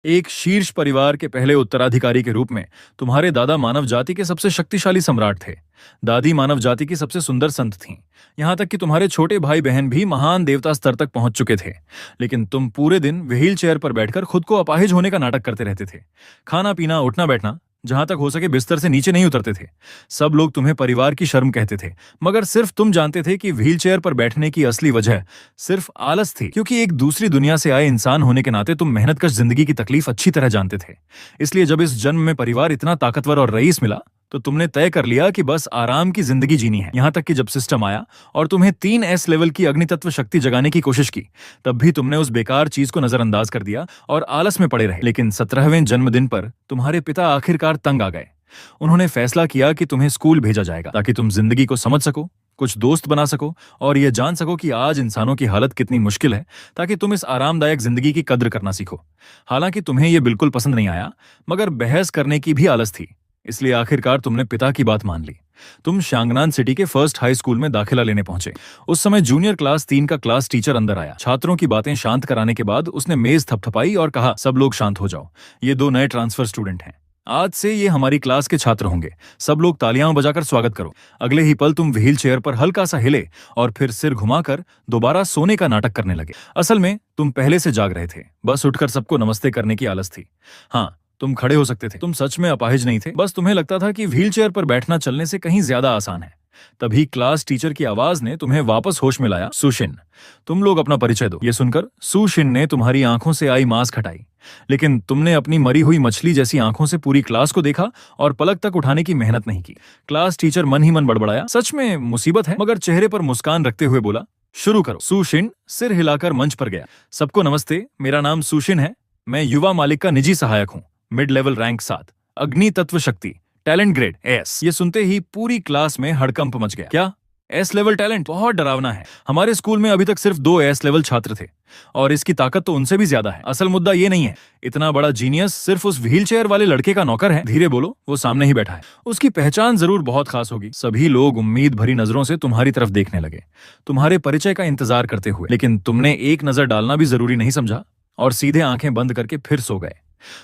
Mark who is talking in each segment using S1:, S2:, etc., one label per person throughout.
S1: एक शीर्ष परिवार के पहले उत्तराधिकारी के रूप में तुम्हारे दादा मानव जाति के सबसे शक्तिशाली सम्राट थे। दादी मानव जाति की सबसे सुंदर संत थीं। यहाँ तक कि तुम्हारे छोटे भाई बहन भी महान देवता स्तर तक पहुंच चुके थे। लेकिन तुम पूरे दिन व्हील चेयर पर बैठकर खुद को अपाहिज होने का नाटक करते रहते थे। खाना पीना, उठना बैठना, जहां तक हो सके बिस्तर से नीचे नहीं उतरते थे। सब लोग तुम्हें परिवार की शर्म कहते थे, मगर सिर्फ तुम जानते थे कि व्हील चेयर पर बैठने की असली वजह सिर्फ आलस थी, क्योंकि एक दूसरी दुनिया से आए इंसान होने के नाते तुम मेहनतकश जिंदगी की तकलीफ अच्छी तरह जानते थे। इसलिए जब इस जन्म में परिवार इतना ताकतवर और रईस मिला तो तुमने तय कर लिया कि बस आराम की जिंदगी जीनी है। यहां तक कि जब सिस्टम आया और तुम्हें 3S लेवल की अग्नितत्व शक्ति जगाने की कोशिश की, तब भी तुमने उस बेकार चीज को नजरअंदाज कर दिया और आलस में पड़े रहे। लेकिन 17वें जन्मदिन पर तुम्हारे पिता आखिरकार तंग आ गए। उन्होंने फैसला किया कि तुम्हें स्कूल भेजा जाएगा ताकि तुम जिंदगी को समझ सको, कुछ दोस्त बना सको और यह जान सको कि आज इंसानों की हालत कितनी मुश्किल है, ताकि तुम इस आरामदायक जिंदगी की कद्र करना सीखो। हालांकि तुम्हें यह बिल्कुल पसंद नहीं आया, मगर बहस करने की भी आलस थी, इसलिए आखिरकार तुमने पिता की बात मान ली। तुम शांगनान सिटी के फर्स्ट हाई स्कूल में दाखिला लेने पहुंचे। उस समय जूनियर क्लास 3 का क्लास टीचर अंदर आया। छात्रों की बातें शांत कराने के बाद उसने मेज थपथपाई और कहा, सब लोग शांत हो जाओ। ये 2 नए ट्रांसफर स्टूडेंट हैं। आज से ये हमारी क्लास के छात्र होंगे। सब लोग तालियां बजाकर स्वागत करो। अगले ही पल तुम व्हील चेयर पर हल्का सा हिले और फिर सिर घुमाकर दोबारा सोने का नाटक करने लगे। असल में तुम पहले से जाग रहे थे, बस उठकर सबको नमस्ते करने की आलस थी। हाँ, तुम खड़े हो सकते थे। तुम सच में अपाहिज नहीं थे, बस तुम्हें लगता था कि व्हील चेयर पर बैठना चलने से कहीं ज्यादा आसान है। तभी क्लास टीचर की आवाज ने तुम्हें वापस होश में लाया। सुशिन, तुम लोग अपना परिचय दो। ये सुनकर सुशिन ने तुम्हारी आंखों से आई मांस हटाई, लेकिन तुमने अपनी मरी हुई मछली जैसी आंखों से पूरी क्लास को देखा और पलक तक उठाने की मेहनत नहीं की। क्लास टीचर मन ही मन बड़बड़ाया, सच में मुसीबत है, मगर चेहरे पर मुस्कान रखते हुए बोला, शुरू करो। सुशिन सिर हिलाकर मंच पर गया। सबको नमस्ते, मेरा नाम सुशिन है। मैं युवा मालिक का निजी सहायक हूँ। मिड लेवल रैंक 7, अग्नि तत्व शक्ति, टैलेंट ग्रेड S। ये सुनते ही पूरी क्लास में हड़कंप मच गया। क्या S लेवल टैलेंट? बहुत डरावना है। हमारे स्कूल में अभी तक सिर्फ 2 S लेवल छात्र थे और इसकी ताकत तो उनसे भी ज्यादा है। असल मुद्दा ये नहीं है, इतना बड़ा जीनियस सिर्फ उस व्हील चेयर वाले लड़के का नौकर है। धीरे बोलो, वो सामने ही बैठा है। उसकी पहचान जरूर बहुत खास होगी। सभी लोग उम्मीद भरी नजरों से तुम्हारी तरफ देखने लगे, तुम्हारे परिचय का इंतजार करते हुए। लेकिन तुमने एक नजर डालना भी जरूरी नहीं समझा और सीधे आंखें बंद करके फिर सो गए।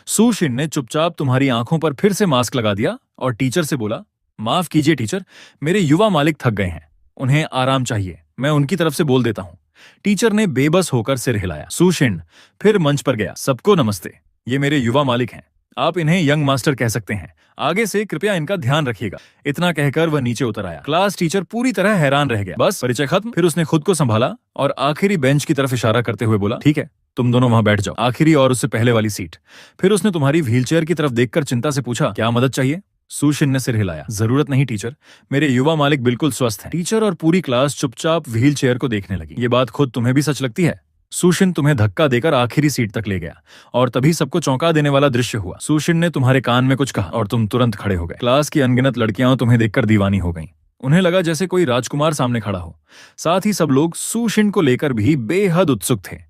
S1: सुशिन ने चुपचाप तुम्हारी आंखों पर फिर से मास्क लगा दिया और टीचर से बोला, माफ कीजिए टीचर, मेरे युवा मालिक थक गए हैं, उन्हें आराम चाहिए, मैं उनकी तरफ से बोल देता हूँ। टीचर ने बेबस होकर सिर हिलाया। सुशिन फिर मंच पर गया। सबको नमस्ते, ये मेरे युवा मालिक हैं, आप इन्हें यंग मास्टर कह सकते हैं। आगे से कृपया इनका ध्यान रखिएगा। इतना कहकर वह नीचे उतर आया। क्लास टीचर पूरी तरह हैरान रह गया। बस परिचय खत्म। फिर उसने खुद को संभाला और आखिरी बेंच की तरफ इशारा करते हुए बोला, ठीक है, तुम दोनों वहां बैठ जाओ, आखिरी और उससे पहले वाली सीट। फिर उसने तुम्हारी व्हीलचेयर की तरफ देखकर चिंता से पूछा, क्या मदद चाहिए? सुशिन ने सिर हिलाया। जरूरत नहीं टीचर, मेरे युवा मालिक बिल्कुल स्वस्थ हैं। टीचर और पूरी क्लास चुपचाप व्हील चेयर को देखने लगी। ये बात खुद तुम्हें भी सच लगती है? सुशिन तुम्हें धक्का देकर आखिरी सीट तक ले गया और तभी सबको चौंका देने वाला दृश्य हुआ। सुशिन ने तुम्हारे कान में कुछ कहा और तुम तुरंत खड़े हो गए। क्लास की अनगिनत लड़कियां तुम्हें देखकर दीवानी हो गईं। उन्हें लगा जैसे कोई राजकुमार सामने खड़ा हो। साथ ही सब लोग सुशिन को लेकर भी बेहद उत्सुक थे।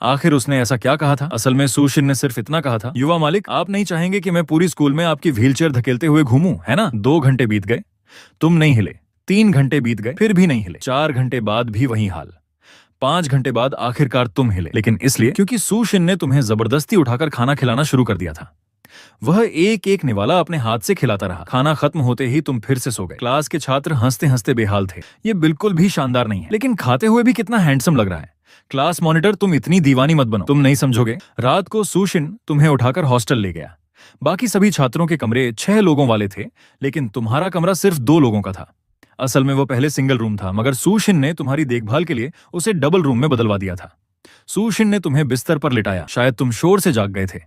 S1: आखिर उसने ऐसा क्या कहा था? असल में सुशिन ने सिर्फ इतना कहा था, युवा मालिक, आप नहीं चाहेंगे कि मैं पूरी स्कूल में आपकी व्हीलचेयर धकेलते हुए घूमूं, है ना? 2 घंटे बीत गए, तुम नहीं हिले। 3 घंटे बीत गए, फिर भी नहीं हिले। 4 घंटे बाद भी वही हाल। 5 घंटे बाद आखिरकार तुम हिले, लेकिन इसलिए क्योंकि सुशिन ने तुम्हें जबरदस्ती उठाकर खाना खिलाना शुरू कर दिया था। वह एक एक निवाला अपने हाथ से खिलाता रहा। खाना खत्म होते ही तुम फिर से सो गए। क्लास के छात्र हंसते हंसते बेहाल थे। ये बिल्कुल भी शानदार नहीं है, लेकिन खाते हुए भी कितना हैंडसम लग रहा है। क्लास मॉनिटर, तुम इतनी दीवानी मत बनो, तुम नहीं समझोगे। रात को सुशिन तुम्हें उठाकर हॉस्टल ले गया। बाकी सभी छात्रों के कमरे 6 लोगों वाले थे, लेकिन तुम्हारा कमरा सिर्फ 2 लोगों का था। असल में वो पहले सिंगल रूम था, मगर सुशिन ने तुम्हारी देखभाल के लिए उसे डबल रूम में बदलवा दिया था। सुशिन ने तुम्हें बिस्तर पर लिटाया। शायद तुम शोर से जाग गए थे।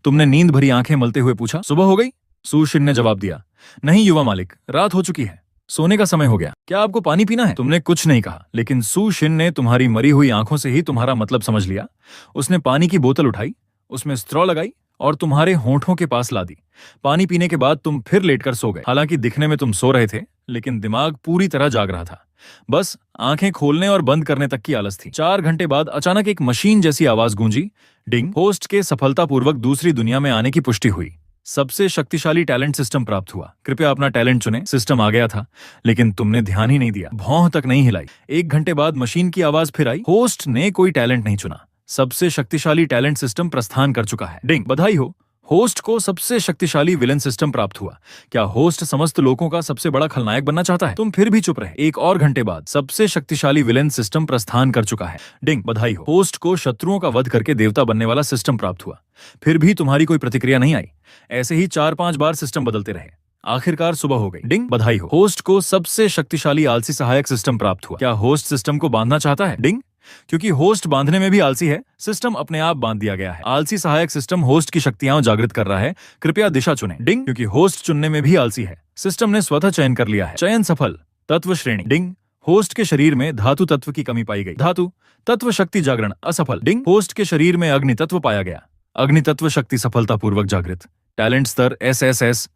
S1: तुमने नींद भरी आंखें मलते हुए पूछा, सुबह हो गई? सुशिन ने जवाब दिया, नहीं युवा मालिक, रात हो चुकी है, सोने का समय हो गया। क्या आपको पानी पीना है? तुमने कुछ नहीं कहा, लेकिन सुशिन ने तुम्हारी मरी हुई आंखों से ही तुम्हारा मतलब समझ लिया। उसने पानी की बोतल उठाई, उसमें स्ट्रॉ लगाई और तुम्हारे होंठों के पास ला दी। पानी पीने के बाद तुम फिर लेटकर सो गए। हालांकि दिखने में तुम सो रहे थे, लेकिन दिमाग पूरी तरह जाग रहा था। बस आंखें खोलने और बंद करने तक की आलस थी। 4 घंटे बाद अचानक एक मशीन जैसी आवाज गूंजी, डिंग। होस्ट के सफलतापूर्वक दूसरी दुनिया में आने की पुष्टि हुई। सबसे शक्तिशाली टैलेंट सिस्टम प्राप्त हुआ। कृपया अपना टैलेंट चुने। सिस्टम आ गया था, लेकिन तुमने ध्यान ही नहीं दिया, भौं तक नहीं हिलाई। 1 घंटे बाद मशीन की आवाज फिर आई। होस्ट ने कोई टैलेंट नहीं चुना, सबसे शक्तिशाली टैलेंट सिस्टम प्रस्थान कर चुका है। डिंग, बधाई हो, होस्ट को सबसे शक्तिशाली विलेन सिस्टम प्राप्त हुआ। क्या होस्ट समस्त लोगों का सबसे बड़ा खलनायक बनना चाहता है? तुम फिर भी चुप रहे। एक और घंटे बाद सबसे शक्तिशाली विलेन सिस्टम प्रस्थान कर चुका है। डिंग, बधाई हो, होस्ट को शत्रुओं का वध करके देवता बनने वाला सिस्टम प्राप्त हुआ। फिर भी तुम्हारी कोई प्रतिक्रिया नहीं आई। ऐसे ही 4-5 बार सिस्टम बदलते रहे। आखिरकार सुबह हो गई। डिंग, बधाई हो, होस्ट को सबसे शक्तिशाली आलसी सहायक सिस्टम प्राप्त हुआ। क्या होस्ट सिस्टम को बांधना चाहता है? डिंग, क्योंकि होस्ट बांधने में भी आलसी है, सिस्टम अपने आप बांध दिया गया है। आलसी सहायक सिस्टम होस्ट की शक्तियां जागृत कर रहा है, कृपया दिशा चुनें। डिंग, क्योंकि होस्ट चुनने में भी आलसी है, सिस्टम ने स्वतः चयन कर लिया है। चयन सफल। तत्व श्रेणी। डिंग, होस्ट के शरीर में धातु तत्व की कमी पाई गई। धातु तत्व शक्ति जागरण असफल। डिंग, होस्ट के शरीर में अग्नि तत्व पाया गया। अग्नि तत्व शक्ति सफलतापूर्वक जागृत। टैलेंट स्तर SSS।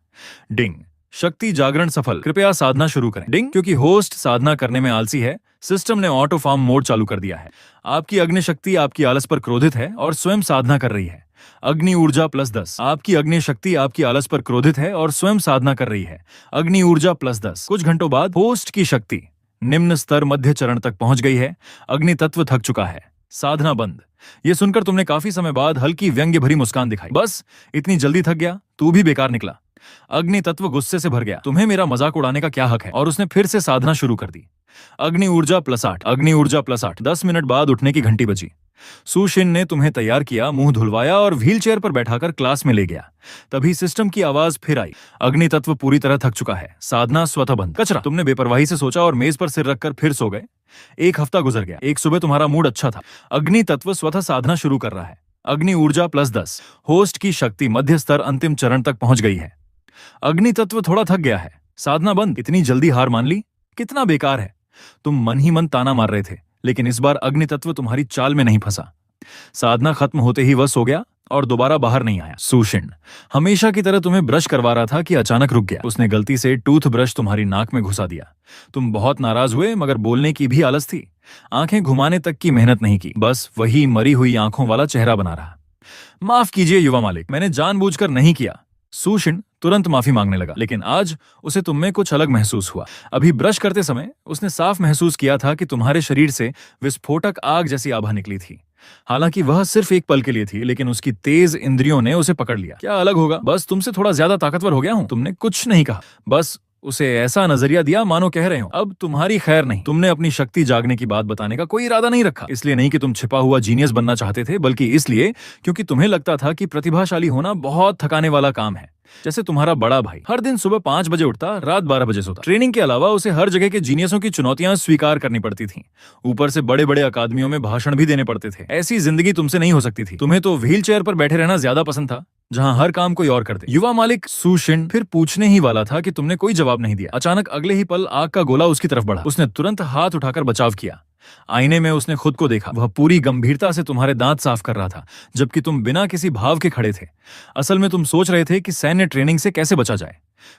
S1: डिंग, शक्ति जागरण सफल, कृपया साधना शुरू करें। डिंग, क्योंकि होस्ट साधना करने में आलसी है, सिस्टम ने ऑटो फार्म मोड चालू कर दिया है। आपकी अग्नि शक्ति आपकी आलस पर क्रोधित है और स्वयं साधना कर रही है। अग्नि ऊर्जा +10। आपकी अग्नि शक्ति आपकी आलस पर क्रोधित है और स्वयं साधना कर रही है। अग्नि ऊर्जा +10। कुछ घंटों बाद होस्ट की शक्ति निम्न स्तर मध्य चरण तक पहुंच गई है। अग्नि तत्व थक चुका है, साधना बंद। ये सुनकर तुमने काफी समय बाद हल्की व्यंग्य भरी मुस्कान दिखाई। बस इतनी जल्दी थक गया? तू भी बेकार निकला। अग्नि तत्व गुस्से से भर गया। तुम्हें मेरा मजाक उड़ाने का क्या हक है? और उसने फिर से साधना शुरू कर दी। अग्नि ऊर्जा +8। अग्नि ऊर्जा +8। 10 मिनट बाद उठने की घंटी बजी। सुशिन ने तुम्हें तैयार किया, मुंह धुलवाया और व्हीलचेयर पर बैठाकर क्लास में ले गया। तभी सिस्टम की आवाज फिर आई। अग्नि तत्व पूरी तरह थक चुका है, साधना स्वतः बंद। कचरा, तुमने बेपरवाही से सोचा और मेज पर सिर रखकर फिर सो गए। एक हफ्ता गुजर गया। एक सुबह तुम्हारा मूड अच्छा था। अग्नि तत्व स्वतः साधना शुरू कर रहा है। अग्नि ऊर्जा +10। होस्ट की शक्ति मध्य स्तर अंतिम चरण तक पहुंच गई है। अग्नि तत्व थोड़ा थक गया है, साधना बंद। इतनी जल्दी हार मान ली? कितना बेकार है। तुम मन ही मन ताना मार रहे थे, लेकिन इस बार अग्नि तत्व तुम्हारी चाल में नहीं फंसा। साधना खत्म होते ही वह सो गया और दोबारा बाहर नहीं आया। सुशिन हमेशा की तरह तुम्हें ब्रश करवा रहा था कि अचानक रुक गया। उसने गलती से टूथ ब्रश तुम्हारी नाक में घुसा दिया। तुम बहुत नाराज हुए, मगर बोलने की भी आलस थी। आंखें घुमाने तक की मेहनत नहीं की, बस वही मरी हुई आंखों वाला चेहरा बना रहा। माफ कीजिए युवा मालिक, मैंने जानबूझकर नहीं किया। सुशिन तुरंत माफी मांगने लगा, लेकिन आज उसे तुम में कुछ अलग महसूस हुआ। अभी ब्रश करते समय उसने साफ महसूस किया था कि तुम्हारे शरीर से विस्फोटक आग जैसी आभा निकली थी। हालांकि वह सिर्फ एक पल के लिए थी, लेकिन उसकी तेज इंद्रियों ने उसे पकड़ लिया। क्या अलग होगा? बस तुमसे थोड़ा ज्यादा ताकतवर हो गया हूं। तुमने कुछ नहीं कहा, बस उसे ऐसा नजरिया दिया मानो कह रहे हो अब तुम्हारी खैर नहीं। तुमने अपनी शक्ति जागने की बात बताने का कोई इरादा नहीं रखा। इसलिए नहीं कि तुम छिपा हुआ जीनियस बनना चाहते थे, बल्कि इसलिए क्योंकि तुम्हें लगता था कि प्रतिभाशाली होना बहुत थकाने वाला काम है। जैसे तुम्हारा बड़ा भाई हर दिन सुबह 5 बजे उठता, रात 12 बजे सोता। ट्रेनिंग के अलावा उसे हर जगह के जीनियसों की चुनौतियां स्वीकार करनी पड़ती थीं। ऊपर से बड़े बड़े अकादमियों में भाषण भी देने पड़ते थे। ऐसी जिंदगी तुमसे नहीं हो सकती थी। तुम्हें तो व्हील चेयर पर बैठे रहना ज्यादा पसंद था, जहां हर काम कोई और करते। युवा मालिक सुशिन फिर पूछने ही वाला था कि तुमने कोई जवाब नहीं दिया। अचानक अगले ही पल आग का गोला उसकी तरफ बढ़ा। उसने तुरंत हाथ उठाकर बचाव किया। आईने में उसने खुद को देखा। वह पूरी गंभीरता से तुम्हारे दांत साफ कर रहा था, जबकि तुम बिना किसी भाव के खड़े थे। असल में तुम सोच रहे थे कि सैन्य ट्रेनिंग से कैसे बचा जाए।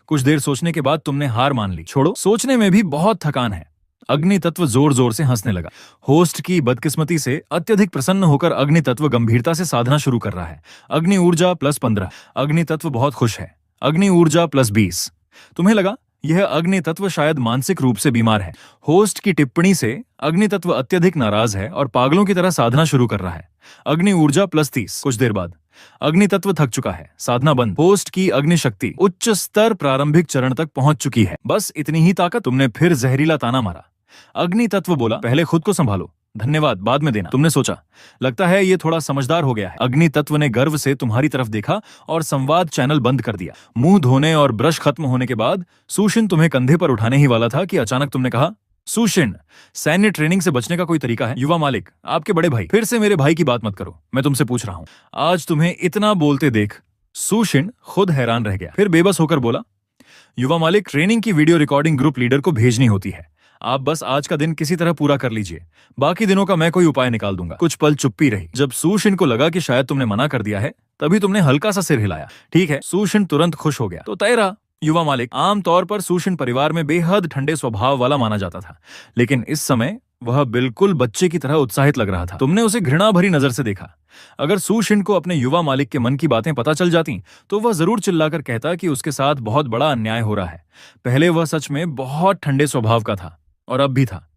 S1: कुछ देर सोचने के बाद तुमने हार मान ली। छोड़ो, सोचने में भी बहुत थकान है। अग्नि तत्व जोर जोर से हंसने लगा। होस्ट की बदकिस्मती से अत्यधिक प्रसन्न होकर अग्नि तत्व गंभीरता से साधना शुरू कर रहा है। अग्नि ऊर्जा +15। अग्नि तत्व बहुत खुश है। अग्नि ऊर्जा +20। तुम्हें लगा यह अग्नि तत्व शायद मानसिक रूप से बीमार है। होस्ट की टिप्पणी से अग्नि तत्व अत्यधिक नाराज है और पागलों की तरह साधना शुरू कर रहा है। अग्नि ऊर्जा +30। कुछ देर बाद अग्नि तत्व थक चुका है, साधना बंद। होस्ट की अग्नि शक्ति उच्च स्तर प्रारंभिक चरण तक पहुंच चुकी है। बस इतनी ही ताकत। तुमने फिर जहरीला ताना मारा। अग्नि तत्व बोला, पहले खुद को संभालो, धन्यवाद बाद में देना। तुमने सोचा, लगता है ये थोड़ा समझदार हो गया है। अग्नि तत्व ने गर्व से तुम्हारी तरफ देखा और संवाद चैनल बंद कर दिया। मुंह धोने और ब्रश खत्म होने के बाद सुशिन तुम्हें कंधे पर उठाने ही वाला था कि अचानक तुमने कहा, सुशिन, सैन्य ट्रेनिंग से बचने का कोई तरीका है? युवा मालिक, आपके बड़े भाई। फिर से मेरे भाई की बात मत करो, मैं तुमसे पूछ रहा हूं। आज तुम्हें इतना बोलते देख सुशिन खुद हैरान रह गया। फिर बेबस होकर बोला, युवा मालिक, ट्रेनिंग की वीडियो रिकॉर्डिंग ग्रुप लीडर को भेजनी होती है। आप बस आज का दिन किसी तरह पूरा कर लीजिए, बाकी दिनों का मैं कोई उपाय निकाल दूंगा। कुछ पल चुप्पी रही। जब सुशिन को लगा कि शायद तुमने मना कर दिया है, तभी तुमने हल्का सा सिर हिलाया। ठीक है। सुशिन तुरंत खुश हो गया। तो तय रहा। युवा मालिक, आमतौर पर सुशिन परिवार में बेहद ठंडे स्वभाव वाला माना जाता था, लेकिन इस समय वह बिल्कुल बच्चे की तरह उत्साहित लग रहा था। तुमने उसे घृणा भरी नजर से देखा। अगर सुशिन को अपने युवा मालिक के मन की बातें पता चल जाती, तो वह जरूर चिल्लाकर कहता कि उसके साथ बहुत बड़ा अन्याय हो रहा है। पहले वह सच में बहुत ठंडे स्वभाव का था और अब भी था,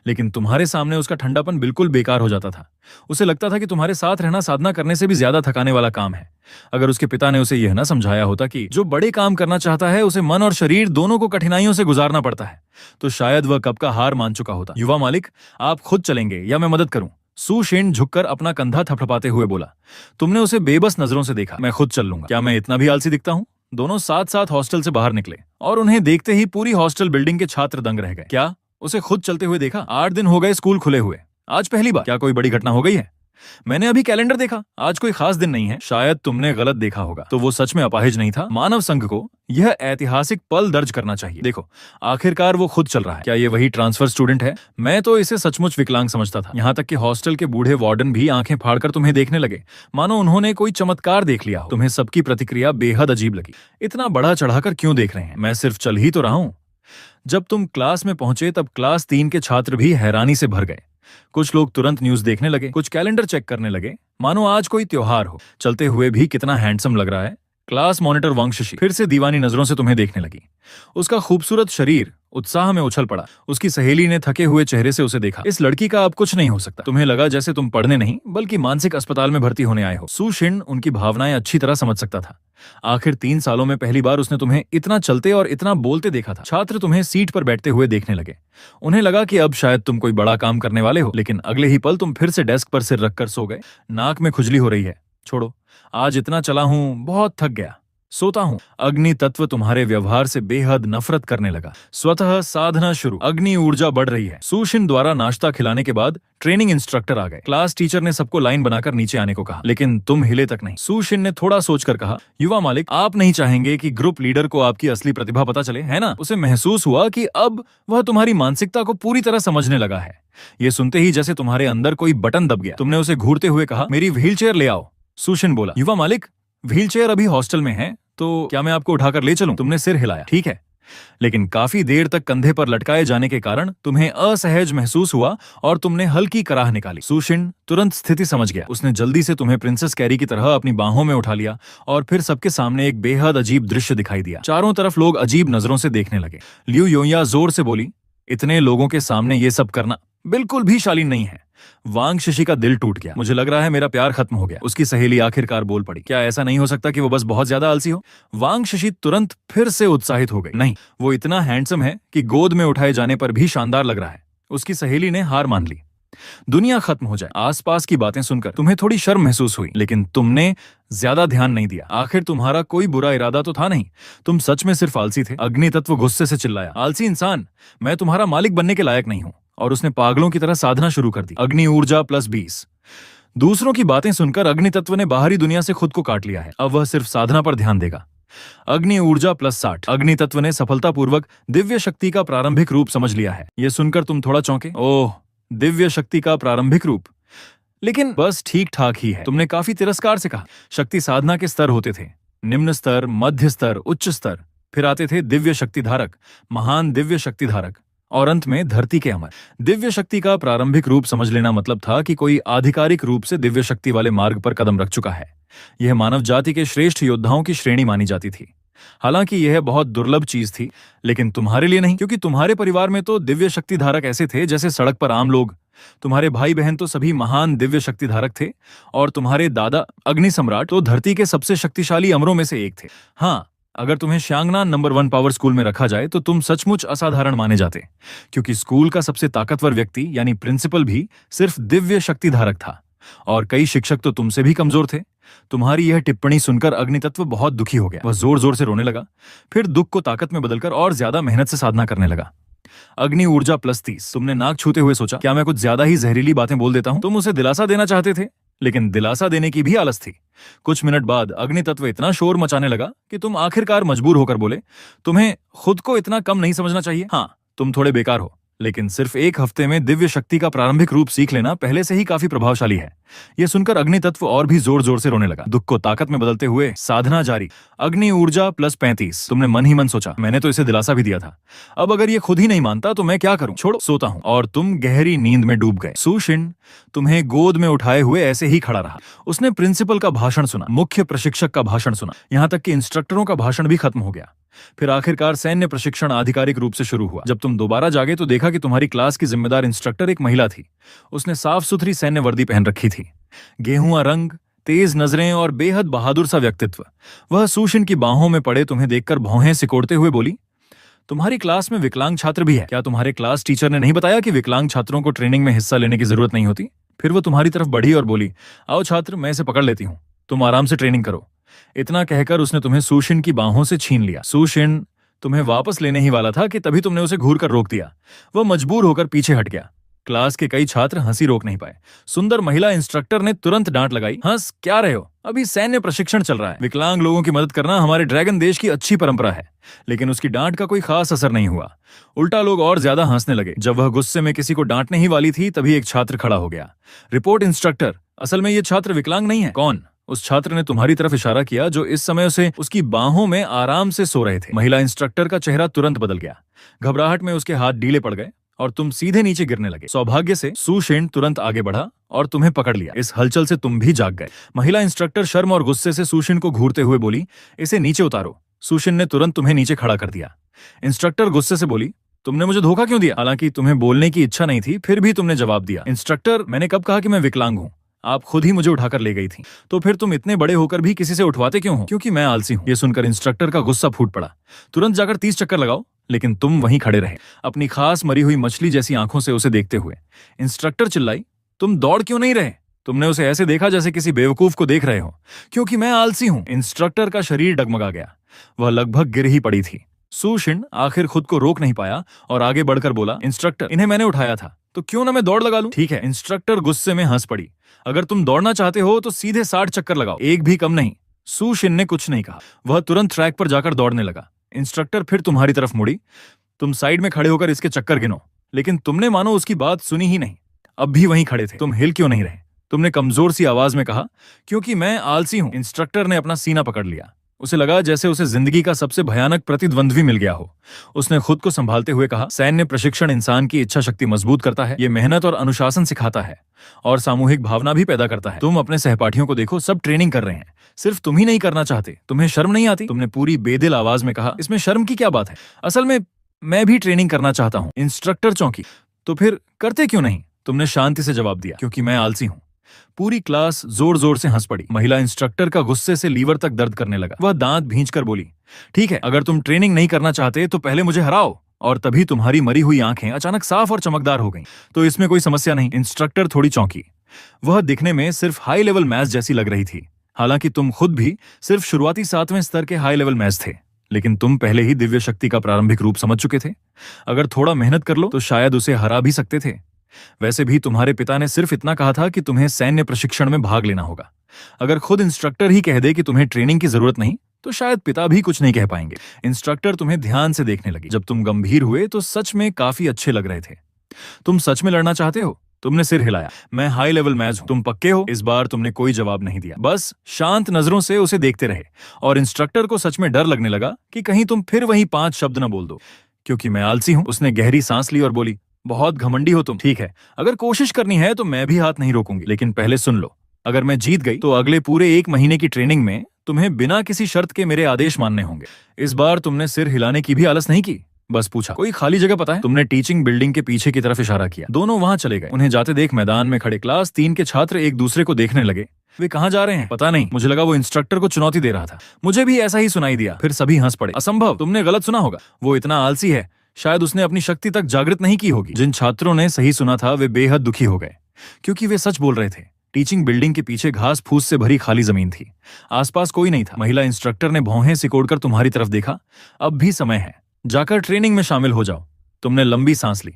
S1: लेकिन तुम्हारे सामने उसका ठंडापन बिल्कुल बेकार हो जाता था। उसे लगता था कि तुम्हारे साथ रहना साधना करने से भी ज्यादा थकाने वाला काम है। अगर उसके पिता ने उसे यह ना समझाया होता कि जो बड़े काम करना चाहता है उसे मन और शरीर दोनों को कठिनाइयों से गुजारना पड़ता है, तो शायद वह कब का हार मान चुका होता। युवा मालिक, आप खुद चलेंगे या मैं मदद करूं? सु शेन झुककर अपना कंधा थपथपाते हुए बोला। तुमने उसे बेबस नजरों से देखा। मैं खुद चल लूंगा। क्या मैं इतना भी आलसी दिखता हूं? दोनों साथ साथ हॉस्टल से बाहर निकले और उन्हें देखते ही पूरी हॉस्टल बिल्डिंग के छात्र दंग रह गए। क्या उसे खुद चलते हुए देखा? 8 दिन हो गए स्कूल खुले हुए, आज पहली बार। क्या कोई बड़ी घटना हो गई है? मैंने अभी कैलेंडर देखा, आज कोई खास दिन नहीं है। शायद तुमने गलत देखा होगा। तो वो सच में अपाहिज नहीं था। मानव संघ को यह ऐतिहासिक पल दर्ज करना चाहिए। देखो, आखिरकार वो खुद चल रहा है। क्या ये वही ट्रांसफर स्टूडेंट है? मैं तो इसे सचमुच विकलांग समझता था। यहाँ तक कि हॉस्टल के बूढ़े वार्डन भी आंखें फाड़कर तुम्हें देखने लगे, मानो उन्होंने कोई चमत्कार देख लिया हो। तुम्हें सबकी प्रतिक्रिया बेहद अजीब लगी। इतना बढ़ा चढ़ाकर क्यों देख रहे हैं? मैं सिर्फ चल ही तो रहा हूं। जब तुम क्लास में पहुंचे तब क्लास 3 के छात्र भी हैरानी से भर गए। कुछ लोग तुरंत न्यूज देखने लगे, कुछ कैलेंडर चेक करने लगे, मानो आज कोई त्योहार हो। चलते हुए भी कितना हैंडसम लग रहा है। क्लास मॉनिटर वांगशशी फिर से दीवानी नजरों से तुम्हें देखने लगी। उसका खूबसूरत शरीर उत्साह में उछल पड़ा। उसकी सहेली ने थके हुए चेहरे से उसे देखा। इस लड़की का अब कुछ नहीं हो सकता। तुम्हें लगा जैसे तुम पढ़ने नहीं बल्कि मानसिक अस्पताल में भर्ती होने आए हो। सु शिन उनकी भावनाएं अच्छी तरह समझ सकता था। आखिर 3 सालों में पहली बार उसने तुम्हें इतना चलते और इतना बोलते देखा था। छात्र तुम्हें सीट पर बैठते हुए देखने लगे। उन्हें लगा कि अब शायद तुम कोई बड़ा काम करने वाले हो, लेकिन अगले ही पल तुम फिर से डेस्क पर सिर रखकर सो गए। नाक में खुजली हो रही है। छोड़ो, आज इतना चला हूं, बहुत थक गया, सोता हूं। अग्नि तत्व तुम्हारे व्यवहार से बेहद नफरत करने लगा। स्वतः साधना शुरू। अग्नि ऊर्जा बढ़ रही है। सु शिन द्वारा नाश्ता खिलाने के बाद ट्रेनिंग इंस्ट्रक्टर आ गए। क्लास टीचर ने सबको लाइन बनाकर नीचे आने को कहा, लेकिन तुम हिले तक नहीं। सु शिन ने थोड़ा सोचकर कहा, युवा मालिक, आप नहीं चाहेंगे कि ग्रुप लीडर को आपकी असली प्रतिभा पता चले, है ना? उसे महसूस हुआ कि अब वह तुम्हारी मानसिकता को पूरी तरह समझने लगा है। ये सुनते ही जैसे तुम्हारे अंदर कोई बटन दब गया। तुमने उसे घूरते हुए कहा, मेरी व्हील चेयर ले आओ। सु शिन बोला, युवा मालिक, व्हील चेयर अभी हॉस्टल में है, तो क्या मैं आपको उठाकर ले चलूं? तुमने सिर हिलाया। ठीक है, लेकिन काफी देर तक कंधे पर लटकाए जाने के कारण तुम्हें असहज महसूस हुआ और तुमने हल्की कराह निकाली। सु शिन तुरंत स्थिति समझ गया। उसने जल्दी से तुम्हें प्रिंसेस कैरी की तरह अपनी बाहों में उठा लिया और फिर सबके सामने एक बेहद अजीब दृश्य दिखाई दिया। चारों तरफ लोग अजीब नजरों से देखने लगे। लियू योया जोर से बोली, इतने लोगों के सामने ये सब करना बिल्कुल भी शालीन नहीं है। वांगशशी का दिल टूट गया। मुझे लग रहा है मेरा प्यार खत्म हो गया। उसकी सहेली आखिरकार बोल पड़ी, क्या ऐसा नहीं हो सकता कि वो बस बहुत ज्यादा आलसी हो? वांगशशी तुरंत फिर से उत्साहित हो गई। नहीं, वो इतना हैंडसम है कि गोद में उठाए जाने पर भी शानदार लग रहा है। उसकी सहेली ने हार मान ली। दुनिया खत्म हो जाए। आसपास की बातें सुनकर तुम्हें थोड़ी शर्म महसूस हुई, लेकिन तुमने ज्यादा ध्यान नहीं दिया। आखिर तुम्हारा कोई बुरा इरादा तो था नहीं। तुम सच में सिर्फ आलसी थे। अग्नि तत्व गुस्से से चिल्लाया, आलसी इंसान, मैं तुम्हारा मालिक बनने के लायक नहीं हूं। और उसने पागलों की तरह साधना शुरू कर दी। अग्नि ऊर्जा +20। दूसरों की बातें सुनकर अग्नि तत्व ने बाहरी दुनिया से खुद को काट लिया है। अब वह सिर्फ साधना पर ध्यान देगा। अग्नि ऊर्जा +60। अग्नि तत्व ने सफलतापूर्वक दिव्य शक्ति का प्रारंभिक रूप समझ लिया है। यह सुनकर तुम थोड़ा चौंके। ओह, दिव्य शक्ति का प्रारंभिक रूप? लेकिन बस ठीक ठाक ही है। तुमने काफी तिरस्कार से कहा। शक्ति साधना के स्तर होते थे, निम्न स्तर, मध्य स्तर, उच्च स्तर, फिर आते थे दिव्य शक्ति धारक, महान दिव्य शक्ति धारक और अंत में धरती के अमर। दिव्य शक्ति का प्रारंभिक रूप समझ लेना मतलब था कि कोई आधिकारिक रूप से दिव्य शक्ति वाले मार्ग पर कदम रख चुका है। यह मानव जाति के श्रेष्ठ योद्धाओं की श्रेणी मानी जाती थी। हालांकि यह बहुत दुर्लभ चीज थी, लेकिन तुम्हारे लिए नहीं, क्योंकि तुम्हारे परिवार में तो दिव्य शक्ति धारक ऐसे थे जैसे सड़क पर आम लोग। तुम्हारे भाई बहन तो सभी महान दिव्य शक्ति धारक थे और तुम्हारे दादा अग्नि सम्राट तो धरती के सबसे शक्तिशाली अमरों में से एक थे। हाँ, अगर तुम्हें शांगनान नंबर 1 पावर स्कूल में रखा जाए तो तुम सचमुच असाधारण माने जाते, क्योंकि स्कूल का सबसे ताकतवर व्यक्ति यानी प्रिंसिपल भी सिर्फ दिव्य शक्ति धारक था और कई शिक्षक तो तुमसे भी कमजोर थे। तुम्हारी यह टिप्पणी सुनकर अग्नितत्व बहुत दुखी हो गया। वह जोर जोर से रोने लगा, फिर दुख को ताकत में बदलकर और ज्यादा मेहनत से साधना करने लगा। अग्नि ऊर्जा +30। तुमने नाक छूते हुए सोचा, क्या मैं कुछ ज्यादा ही जहरीली बातें बोल देता हूं? तुम उसे दिलासा देना चाहते थे, लेकिन दिलासा देने की भी आलस थी। कुछ मिनट बाद अग्नि तत्व इतना शोर मचाने लगा कि तुम आखिरकार मजबूर होकर बोले, तुम्हें खुद को इतना कम नहीं समझना चाहिए। हाँ, तुम थोड़े बेकार हो, लेकिन सिर्फ 1 हफ्ते में दिव्य शक्ति का प्रारंभिक रूप सीख लेना पहले से ही काफी प्रभावशाली है। यह सुनकर अग्नि तत्व और भी जोर जोर से रोने लगा। दुख को ताकत में बदलते हुए साधना जारी। अग्नि ऊर्जा +35। तुमने मन ही मन सोचा, मैंने तो इसे दिलासा भी दिया था। अब अगर ये खुद ही नहीं मानता तो मैं क्या करूं? छोड़ो, सोता हूं। और तुम गहरी नींद में डूब गए। सु शिन तुम्हें गोद में उठाए हुए ऐसे ही खड़ा रहा। उसने प्रिंसिपल का भाषण सुना, मुख्य प्रशिक्षक का भाषण सुना, यहाँ तक कि इंस्ट्रक्टरों का भाषण भी खत्म हो गया। फिर आखिरकार सैन्य प्रशिक्षण आधिकारिक रूप से शुरू हुआ। जब तुम दोबारा जागे तो देखा कि तुम्हारी क्लास की जिम्मेदार इंस्ट्रक्टर एक महिला थी। उसने साफ सुथरी सैन्य वर्दी पहन रखी थी, गेहुआ रंग, तेज नजरें और बेहद बहादुर सा व्यक्तित्व। वह सुशिन की बाहों में पड़े तुम्हें देखकर भौहें सिकोड़ते हुए बोली, तुम्हारी क्लास में विकलांग छात्र भी है क्या? तुम्हारे क्लास टीचर ने नहीं बताया कि विकलांग छात्रों को ट्रेनिंग में हिस्सा लेने की जरूरत नहीं होती? फिर वो तुम्हारी तरफ बढ़ी और बोली, आओ छात्र, मैं इसे पकड़ लेती हूँ, तुम आराम से ट्रेनिंग करो। इतना कहकर उसने तुम्हें सुशिन की बाहों से छीन लिया। सुशिन तुम्हें वापस लेने ही वाला था कि तभी तुमने उसे घूर कर रोक दिया। वह मजबूर होकर पीछे हट गया। क्लास के कई छात्र हंसी रोक नहीं पाए। सुंदर महिला इंस्ट्रक्टर ने तुरंत डांट लगाई, हंस क्या रहे हो? अभी सैन्य प्रशिक्षण चल रहा है। विकलांग लोगों की मदद करना हमारे ड्रैगन देश की अच्छी परंपरा है। लेकिन उसकी डांट का कोई खास असर नहीं हुआ। उल्टा लोग और ज्यादा हंसने लगे। जब वह गुस्से में किसी को डांटने ही वाली थी तभी एक छात्र खड़ा हो गया। रिपोर्ट इंस्ट्रक्टर, असल में ये छात्र विकलांग नहीं है। कौन? उस छात्र ने तुम्हारी तरफ इशारा किया जो इस समय उसे उसकी बाहों में आराम से सो रहे थे। महिला इंस्ट्रक्टर का चेहरा तुरंत बदल गया। घबराहट में उसके हाथ ढीले पड़ गए और तुम सीधे नीचे गिरने लगे। सौभाग्य से सुशिन तुरंत आगे बढ़ा और तुम्हें पकड़ लिया। इस हलचल से तुम भी जाग गए। महिला इंस्ट्रक्टर शर्म और गुस्से से सुशिन को घूरते हुए बोली, इसे नीचे उतारो। सुशिन ने तुरंत तुम्हें नीचे खड़ा कर दिया। इंस्ट्रक्टर गुस्से से बोली, तुमने मुझे धोखा क्यों दिया? हालांकि तुम्हें बोलने की इच्छा नहीं थी, फिर भी तुमने जवाब दिया। इंस्ट्रक्टर, मैंने कब कहा कि मैं विकलांग हूँ? आप खुद ही मुझे उठाकर ले गई थी। तो फिर तुम इतने बड़े होकर भी किसी से उठवाते क्यों हो? क्योंकि मैं आलसी हूँ। ये सुनकर इंस्ट्रक्टर का गुस्सा फूट पड़ा। तुरंत जाकर 30 चक्कर लगाओ। लेकिन तुम वहीं खड़े रहे, अपनी खास मरी हुई मछली जैसी आंखों से उसे देखते हुए। इंस्ट्रक्टर चिल्लाई, तुम दौड़ क्यों नहीं रहे? तुमने उसे ऐसे देखा जैसे किसी बेवकूफ को देख रहे हो। क्योंकि मैं आलसी हूं। इंस्ट्रक्टर का शरीर डगमगा गया। वह लगभग गिर ही पड़ी थी। सुशिन आखिर खुद को रोक नहीं पाया और आगे बढ़कर बोला, इंस्ट्रक्टर, इन्हें मैंने उठाया था, तो क्यों ना मैं दौड़ लगा लूं? ठीक है। इंस्ट्रक्टर गुस्से में हंस पड़ी। अगर तुम दौड़ना चाहते हो तो सीधे 60 चक्कर लगाओ, एक भी कम नहीं। सुशिन ने कुछ नहीं कहा। वह तुरंत ट्रैक पर जाकर दौड़ने लगा। इंस्ट्रक्टर फिर तुम्हारी तरफ मुड़ी, तुम साइड में खड़े होकर इसके चक्कर गिनो। लेकिन तुमने मानो उसकी बात सुनी ही नहीं। अब भी वहीं खड़े थे। तुम हिल क्यों नहीं रहे? तुमने कमजोर सी आवाज में कहा, क्योंकि मैं आलसी हूं। इंस्ट्रक्टर ने अपना सीना पकड़ लिया। उसे लगा जैसे उसे जिंदगी का सबसे भयानक प्रतिद्वंद्वी मिल गया हो। उसने खुद को संभालते हुए कहा, सैन्य प्रशिक्षण इंसान की इच्छा शक्ति मजबूत करता है। ये मेहनत और अनुशासन सिखाता है और सामूहिक भावना भी पैदा करता है। तुम अपने सहपाठियों को देखो, सब ट्रेनिंग कर रहे हैं। सिर्फ तुम ही नहीं करना चाहते। तुम्हें शर्म नहीं आती? तुमने पूरी बेदिल आवाज में कहा, इसमें शर्म की क्या बात है? असल में मैं भी ट्रेनिंग करना चाहता हूँ। इंस्ट्रक्टर चौंकी, तो फिर करते क्यों नहीं? तुमने शांति से जवाब दिया, क्योंकि मैं आलसी हूँ। पूरी क्लास जोर जोर से हंस पड़ी। महिला इंस्ट्रक्टर का गुस्से से लीवर तक दर्द करने लगा। वह दांत भींचकर बोली, ठीक है, अगर तुम ट्रेनिंग नहीं करना चाहते तो पहले मुझे हराओ। और तभी तुम्हारी मरी हुई आंखें अचानक साफ और चमकदार हो गईं। तो इसमें कोई समस्या नहीं। इंस्ट्रक्टर थोड़ी चौंकी। वह दिखने में सिर्फ हाई लेवल मैच जैसी लग रही थी। हालांकि तुम खुद भी सिर्फ शुरुआती 7वें स्तर के हाई लेवल मैच थे। लेकिन तुम पहले ही दिव्य शक्ति का प्रारंभिक रूप समझ चुके थे। अगर थोड़ा मेहनत कर लो तो शायद उसे हरा भी सकते थे। वैसे भी तुम्हारे पिता ने सिर्फ इतना कहा था कि तुम्हें सैन्य प्रशिक्षण में भाग लेना होगा। अगर खुद इंस्ट्रक्टर ही कह दे कि तुम्हें ट्रेनिंग की जरूरत नहीं, तो शायद पिता भी कुछ नहीं कह पाएंगे। इंस्ट्रक्टर तुम्हें ध्यान से देखने लगी। जब तुम गंभीर हुए तो सच में काफी अच्छे लग रहे थे। तुम सच में लड़ना चाहते हो? तुमने सिर हिलाया। मैं हाई लेवल मैच हूं। तुम पक्के हो? इस बार तुमने कोई जवाब नहीं दिया, बस शांत नजरों से उसे देखते रहे। और इंस्ट्रक्टर को सच में डर लगने लगा कि कहीं तुम फिर वही 5 शब्द न बोल दो, क्योंकि मैं आलसी हूं। उसने गहरी सांस ली और बोली, बहुत घमंडी हो तुम। ठीक है, अगर कोशिश करनी है तो मैं भी हाथ नहीं रोकूंगी। लेकिन पहले सुन लो, अगर मैं जीत गई तो अगले पूरे 1 महीने की ट्रेनिंग में तुम्हें बिना किसी शर्त के मेरे आदेश मानने होंगे। इस बार तुमने सिर हिलाने की भी आलस नहीं की, बस पूछा, कोई खाली जगह पता है? तुमने टीचिंग बिल्डिंग के पीछे की तरफ इशारा किया। दोनों वहां चले गए। उन्हें जाते देख मैदान में खड़े क्लास 3 के छात्र एक दूसरे को देखने लगे। वे कहाँ जा रहे हैं? पता नहीं, मुझे लगा वो इंस्ट्रक्टर को चुनौती दे रहा था। मुझे भी ऐसा ही सुनाई दिया। फिर सभी हंस पड़े। असंभव, तुमने गलत सुना होगा। वो इतना आलसी है, शायद उसने अपनी शक्ति तक जागृत नहीं की होगी। जिन छात्रों ने सही सुना था वे बेहद दुखी हो गए, क्योंकि वे सच बोल रहे थे। टीचिंग बिल्डिंग के पीछे घास फूस से भरी खाली जमीन थी। आसपास कोई नहीं था। महिला इंस्ट्रक्टर ने भौहें सिकोड़कर तुम्हारी तरफ देखा। अब भी समय है, जाकर ट्रेनिंग में शामिल हो जाओ। तुमने लंबी सांस ली।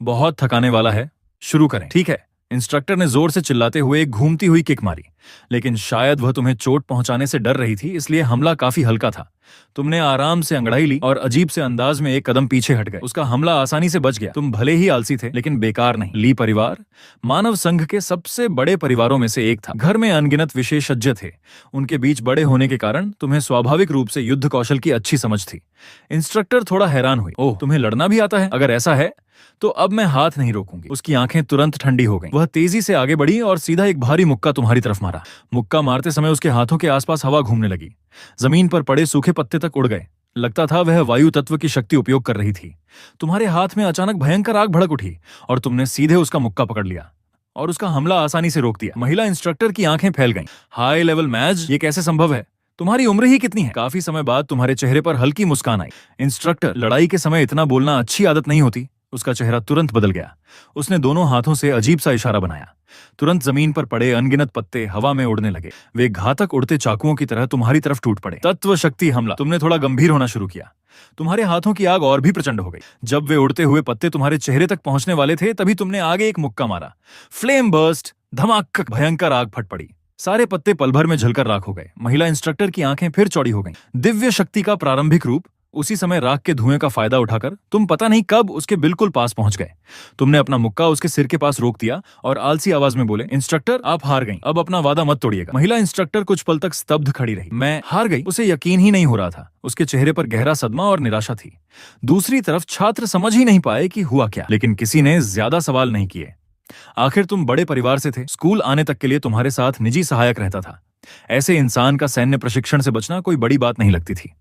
S1: बहुत थकाने वाला है, शुरू करें। ठीक है। इंस्ट्रक्टर ने जोर से चिल्लाते हुए एक घूमती हुई किक मारी। लेकिन शायद वह तुम्हें चोट पहुंचाने से डर रही थी, इसलिए हमला काफी हल्का था। तुमने आराम से अंगड़ाई ली और अजीब से अंदाज में एक कदम पीछे हट गए। उसका हमला आसानी से बच गया। तुम भले ही आलसी थे, लेकिन बेकार नहीं। ली परिवार मानव संघ के सबसे बड़े परिवारों में से एक था। घर में अनगिनत विशेषज्ञ थे। उनके बीच बड़े होने के कारण तुम्हें स्वाभाविक रूप से युद्ध कौशल की अच्छी समझ थी। इंस्ट्रक्टर थोड़ा हैरान हुई। ओह, तुम्हें लड़ना भी आता है? अगर ऐसा है तो अब मैं हाथ नहीं रोकूंगी। उसकी आंखें तुरंत ठंडी हो गईं। वह तेजी से आगे बढ़ी और सीधा एक भारी मुक्का तुम्हारी तरफ मारा। मुक्का मारते समय उसके हाथों के आसपास हवा घूमने लगी। जमीन पर पड़े सूखे पत्ते तक उड़ गए। लगता था वह वायु तत्व की शक्ति उपयोग कर रही थी। तुम्हारे हाथ में अचानक भयंकर आग भड़क उठी और तुमने सीधे उसका मुक्का पकड़ लिया और उसका हमला आसानी से रोक दिया। महिला इंस्ट्रक्टर की आंखें फैल गईं। हाई लेवल मैच, ये कैसे संभव है? तुम्हारी उम्र ही कितनी है? काफी समय बाद तुम्हारे चेहरे पर हल्की मुस्कान आई। इंस्ट्रक्टर, लड़ाई के समय इतना बोलना अच्छी आदत नहीं होती। उसका चेहरा तुरंत बदल गया। उसने दोनों हाथों से अजीब सा इशारा बनाया। तुरंत जमीन पर पड़े अनगिनत पत्ते हवा में उड़ने लगे। वे घातक उड़ते चाकुओं की तरह तुम्हारी तरफ टूट पड़े। तत्व शक्ति हमला। तुमने थोड़ा गंभीर होना शुरू किया। तुम्हारे हाथों की आग और भी प्रचंड हो गई। जब वे उड़ते हुए पत्ते तुम्हारे चेहरे तक पहुंचने वाले थे, तभी तुमने आगे एक मुक्का मारा। फ्लेम बर्स्ट, धमाक, भयंकर आग फट पड़ी। सारे पत्ते पल भर में जलकर राख हो गए। महिला इंस्ट्रक्टर की आंखें फिर चौड़ी हो गईं। दिव्य शक्ति का प्रारंभिक रूप। उसी समय राख के धुएं का फायदा उठाकर तुम पता नहीं कब उसके बिल्कुल पास पहुंच गए। तुमने अपना मुक्का उसके सिर के पास रोक दिया और आलसी आवाज में बोले, इंस्ट्रक्टर, आप हार गई, अब अपना वादा मत तोड़िएगा। महिला इंस्ट्रक्टर कुछ पल तक स्तब्ध खड़ी रही। मैं हार गई? उसे यकीन ही नहीं हो रहा था। उसके चेहरे पर गहरा सदमा और निराशा थी। दूसरी तरफ छात्र समझ ही नहीं पाए कि हुआ क्या, लेकिन किसी ने ज्यादा सवाल नहीं किए। आखिर तुम बड़े परिवार से थे। स्कूल आने तक के लिए तुम्हारे साथ निजी सहायक रहता था। ऐसे इंसान का सैन्य प्रशिक्षण से बचना कोई बड़ी बात नहीं लगती थी।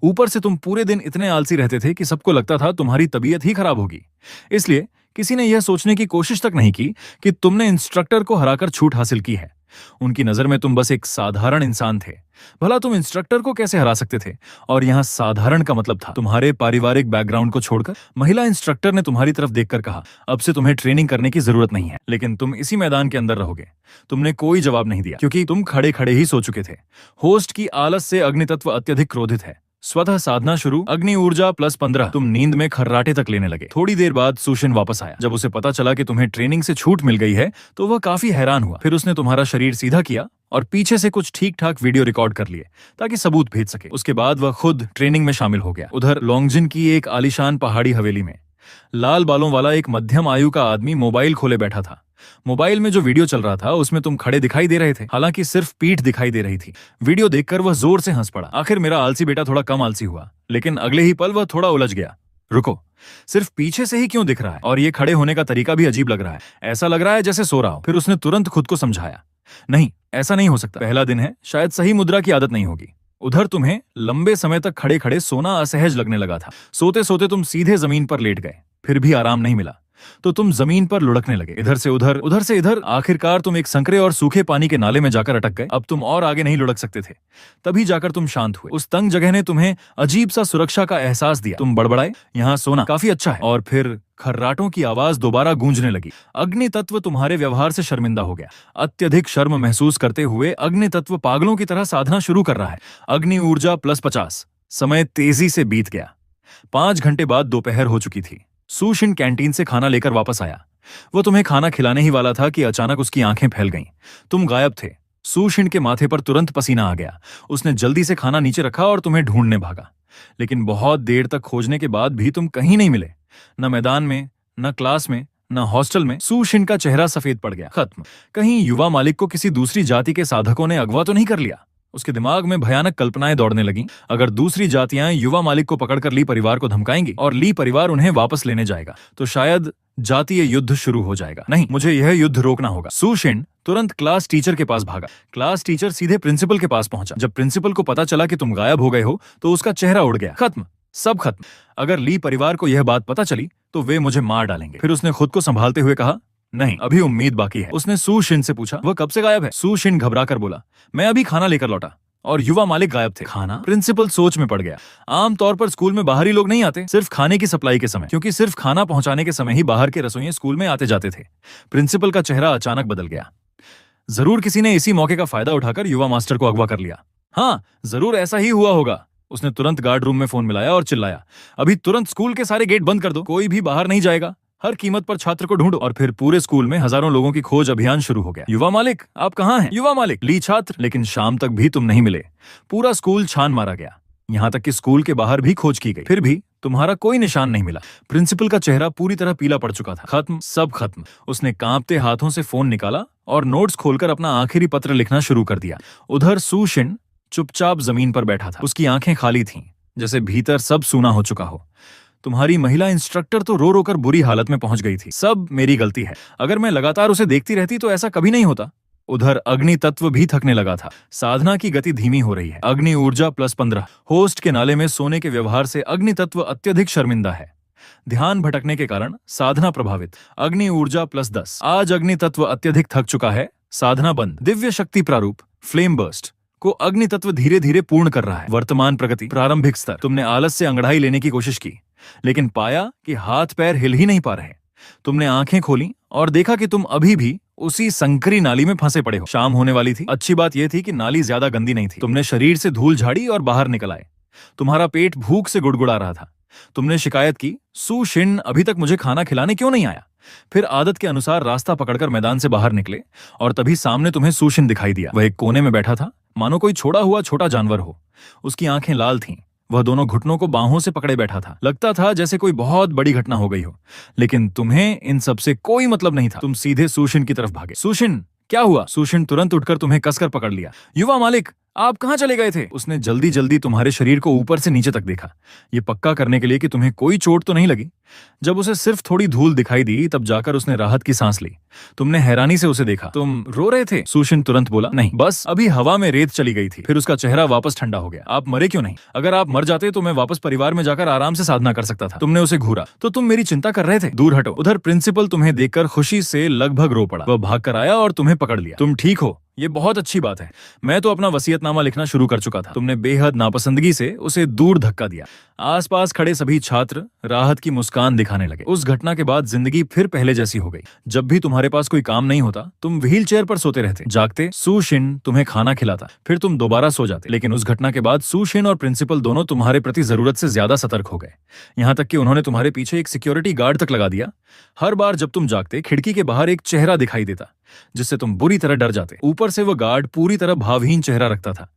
S1: ऊपर से तुम पूरे दिन इतने आलसी रहते थे कि सबको लगता था तुम्हारी तबीयत ही खराब होगी। इसलिए किसी ने यह सोचने की कोशिश तक नहीं की कि तुमने इंस्ट्रक्टर को हराकर छूट हासिल की है। उनकी नजर में तुम बस एक साधारण इंसान थे। भला तुम इंस्ट्रक्टर को कैसे हरा सकते थे? और यहाँ साधारण का मतलब था तुम्हारे पारिवारिक बैकग्राउंड को छोड़कर। महिला इंस्ट्रक्टर ने तुम्हारी तरफ देखकर कहा, अब से तुम्हें ट्रेनिंग करने की जरूरत नहीं है, लेकिन तुम इसी मैदान के अंदर रहोगे। तुमने कोई जवाब नहीं दिया क्योंकि तुम खड़े खड़े ही सो चुके थे। होस्ट की आलस से अग्नितत्व अत्यधिक क्रोधित है। स्वतः साधना शुरू, अग्नि ऊर्जा +15। तुम नींद में खर्राटे तक लेने लगे। थोड़ी देर बाद सुशिन वापस आया। जब उसे पता चला कि तुम्हें ट्रेनिंग से छूट मिल गई है, तो वह काफी हैरान हुआ। फिर उसने तुम्हारा शरीर सीधा किया और पीछे से कुछ ठीक ठाक वीडियो रिकॉर्ड कर लिए ताकि सबूत भेज सके। उसके बाद वह खुद ट्रेनिंग में शामिल हो गया। उधर लॉन्गजिन की एक आलीशान पहाड़ी हवेली में लाल बालों वाला एक मध्यम आयु का आदमी मोबाइल खोले बैठा था। मोबाइल में जो वीडियो चल रहा था उसमें तुम खड़े दिखाई दे रहे थे, हालांकि सिर्फ पीठ दिखाई दे रही थी। वीडियो देखकर वह जोर से हंस पड़ा। आखिर मेरा आलसी बेटा थोड़ा कम आलसी हुआ, लेकिन अगले ही पल वह थोड़ा उलझ गया। रुको, सिर्फ पीछे से ही क्यों दिख रहा है? और ये खड़े होने का तरीका भी अजीब लग रहा है। ऐसा लग रहा है जैसे सो रहा हो। फिर उसने तुरंत खुद को समझाया, नहीं, ऐसा नहीं हो सकता। पहला दिन है, शायद सही मुद्रा की आदत नहीं होगी। उधर तुम्हें लंबे समय तक खड़े खड़े सोना असहज लगने लगा था। सोते सोते तुम सीधे जमीन पर लेट गए। फिर भी आराम नहीं मिला तो तुम जमीन पर लुढ़कने लगे, इधर से उधर, उधर से इधर। आखिरकार तुम एक संकरे और सूखे पानी के नाले में जाकर अटक गए। अब तुम और आगे नहीं लुढ़क सकते थे। तभी जाकर तुम शांत हुए। उस तंग जगह ने तुम्हें अजीब सा सुरक्षा का एहसास दिया। तुम बड़बड़ाए, यहाँ सोना काफी अच्छा है। और फिर खर्राटों की आवाज दोबारा गूंजने लगी। अग्नि तत्व तुम्हारे व्यवहार से शर्मिंदा हो गया। अत्यधिक शर्म महसूस करते हुए अग्नि तत्व पागलों की तरह साधना शुरू कर रहा है। अग्नि ऊर्जा +50। समय तेजी से बीत गया। 5 घंटे बाद दोपहर हो चुकी थी। सुशिन कैंटीन से खाना लेकर वापस आया। वो तुम्हें खाना खिलाने ही वाला था कि अचानक उसकी आंखें फैल गईं। तुम गायब थे। सुशिन के माथे पर तुरंत पसीना आ गया। उसने जल्दी से खाना नीचे रखा और तुम्हें ढूंढने भागा, लेकिन बहुत देर तक खोजने के बाद भी तुम कहीं नहीं मिले। न मैदान में, न क्लास में, न हॉस्टल में। सुशिन का चेहरा सफेद पड़ गया। खत्म। कहीं युवा मालिक को किसी दूसरी जाति के साधकों ने अगवा तो नहीं कर लिया? उसके दिमाग में भयानक कल्पनाएं दौड़ने लगीं। अगर दूसरी जातियां युवा मालिक को पकड़कर ली परिवार को धमकाएंगी और ली परिवार उन्हें वापस लेने जाएगा, तो शायद जातीय युद्ध शुरू हो जाएगा। नहीं, मुझे यह युद्ध रोकना होगा। सुशिन तुरंत क्लास टीचर के पास भागा। क्लास टीचर सीधे प्रिंसिपल के पास पहुंचा। जब प्रिंसिपल को पता चला कि तुम गायब हो गए हो, तो उसका चेहरा उड़ गया। खत्म, सब खत्म। अगर ली परिवार को यह बात पता चली तो वे मुझे मार डालेंगे। फिर उसने खुद को संभालते हुए कहा, नहीं, अभी उम्मीद बाकी है। उसने सुशिन से पूछा, वह कब से गायब है? सुशिन घबराकर बोला, मैं अभी खाना लेकर लौटा और युवा मालिक गायब थे। खाना? प्रिंसिपल सोच में पड़ गया। आमतौर पर स्कूल में बाहरी लोग नहीं आते, सिर्फ खाने की सप्लाई के समय, क्योंकि सिर्फ खाना पहुंचाने के समय ही बाहर के रसोइये स्कूल में आते जाते थे। प्रिंसिपल का चेहरा अचानक बदल गया। जरूर किसी ने इसी मौके का फायदा उठाकर युवा मास्टर को अगवा कर लिया। हाँ, जरूर ऐसा ही हुआ होगा। उसने तुरंत गार्ड रूम में फोन मिलाया और चिल्लाया, अभी तुरंत स्कूल के सारे गेट बंद कर दो, कोई भी बाहर नहीं जाएगा, हर कीमत पर छात्र को ढूंढो। और फिर पूरे स्कूल में हजारों लोगों की खोज अभियान शुरू हो गया। युवा मालिक, आप कहाँ हैं? युवा मालिक, ली छात्र। लेकिन शाम तक भी तुम नहीं मिले। पूरा स्कूल छान मारा गया, यहाँ तक कि स्कूल के बाहर भी खोज की गई। फिर भी तुम्हारा कोई निशान नहीं मिला। प्रिंसिपल का चेहरा पूरी तरह पीला पड़ चुका था। खत्म, सब खत्म। उसने कांपते हाथों से फोन निकाला और नोट्स खोलकर अपना आखिरी पत्र लिखना शुरू कर दिया। उधर सुशिन चुपचाप जमीन पर बैठा था। उसकी आंखें खाली थीं, जैसे भीतर सब सूना हो चुका हो। तुम्हारी महिला इंस्ट्रक्टर तो रो रो कर बुरी हालत में पहुंच गई थी। सब मेरी गलती है। अगर मैं लगातार उसे देखती रहती तो ऐसा कभी नहीं होता। उधर अग्नि तत्व भी थकने लगा था। साधना की गति धीमी हो रही है। अग्नि ऊर्जा +15। होस्ट के नाले में सोने के व्यवहार से अग्नि तत्व अत्यधिक शर्मिंदा है। ध्यान भटकने के कारण साधना प्रभावित। अग्नि ऊर्जा +10। आज अग्नि तत्व अत्यधिक थक चुका है। साधना बंद। दिव्य शक्ति प्रारूप फ्लेम बर्स्ट को अग्नि तत्व धीरे धीरे पूर्ण कर रहा है। वर्तमान प्रगति प्रारंभिक स्तर। तुमने आलस से अंगड़ाई लेने की कोशिश की, लेकिन पाया कि हाथ पैर हिल ही नहीं पा रहे। तुमने आंखें खोली और देखा कि तुम अभी भी उसी संकरी नाली में फंसे पड़े हो। शाम होने वाली थी। अच्छी बात यह थी कि नाली ज्यादा गंदी नहीं थी। तुमने शरीर से धूल झाड़ी और बाहर निकल आए। तुम्हारा पेट भूख से गुड़गुड़ा रहा था। तुमने शिकायत की, सू शिन अभी तक मुझे खाना खिलाने क्यों नहीं आया? फिर आदत के अनुसार रास्ता पकड़कर मैदान से बाहर निकले और तभी सामने तुम्हें सू शिन दिखाई दिया। वह एक कोने में बैठा था, मानो कोई छोड़ा हुआ छोटा जानवर हो। उसकी आंखें लाल थीं। वह दोनों घुटनों को बाहों से पकड़े बैठा था। लगता था जैसे कोई बहुत बड़ी घटना हो गई हो, लेकिन तुम्हें इन सब से कोई मतलब नहीं था। तुम सीधे सूशिन की तरफ भागे। सूशिन, क्या हुआ? सूशिन तुरंत उठकर तुम्हें कसकर पकड़ लिया। युवा मालिक, आप कहां चले गए थे? उसने जल्दी जल्दी तुम्हारे शरीर को ऊपर से नीचे तक देखा, ये पक्का करने के लिए कि तुम्हें कोई चोट तो नहीं लगी। जब उसे सिर्फ थोड़ी धूल दिखाई दी, तब जाकर उसने राहत की सांस ली। तुमने हैरानी से उसे देखा। तुम रो रहे थे? सूशिन तुरंत बोला, नहीं, बस अभी हवा में रेत चली गई थी। फिर उसका चेहरा वापस ठंडा हो गया। आप मरे क्यों नहीं? अगर आप मर जाते तो मैं वापस परिवार में जाकर आराम से साधना कर सकता था। तुमने उसे घूरा। तो तुम मेरी चिंता कर रहे थे? दूर हटो। उधर प्रिंसिपल तुम्हें देखकर खुशी से लगभग रो पड़ा। वह भाग कर आया और तुम्हें पकड़ लिया। तुम ठीक हो? ये बहुत अच्छी बात है। मैं तो अपना वसीयतनामा लिखना शुरू कर चुका था। तुमने बेहद नापसंदगी से उसे दूर धक्का दिया। आसपास खड़े सभी छात्र राहत की मुस्कान दिखाने लगे। उस घटना के बाद जिंदगी फिर पहले जैसी हो गई। जब भी तुम्हारे पास कोई काम नहीं होता, तुम व्हील चेयर पर सोते रहते। जागते, सू शिन तुम्हें खाना खिलाता, फिर तुम दोबारा सो जाते। लेकिन उस घटना के बाद सू शिन और प्रिंसिपल दोनों तुम्हारे प्रति जरूरत से ज्यादा सतर्क हो गए। यहाँ तक कि उन्होंने तुम्हारे पीछे एक सिक्योरिटी गार्ड तक लगा दिया। हर बार जब तुम जागते, खिड़की के बाहर एक चेहरा दिखाई देता, जिससे तुम बुरी तरह डर जाते। ऊपर से वह गार्ड पूरी तरह भावहीन चेहरा रखता था,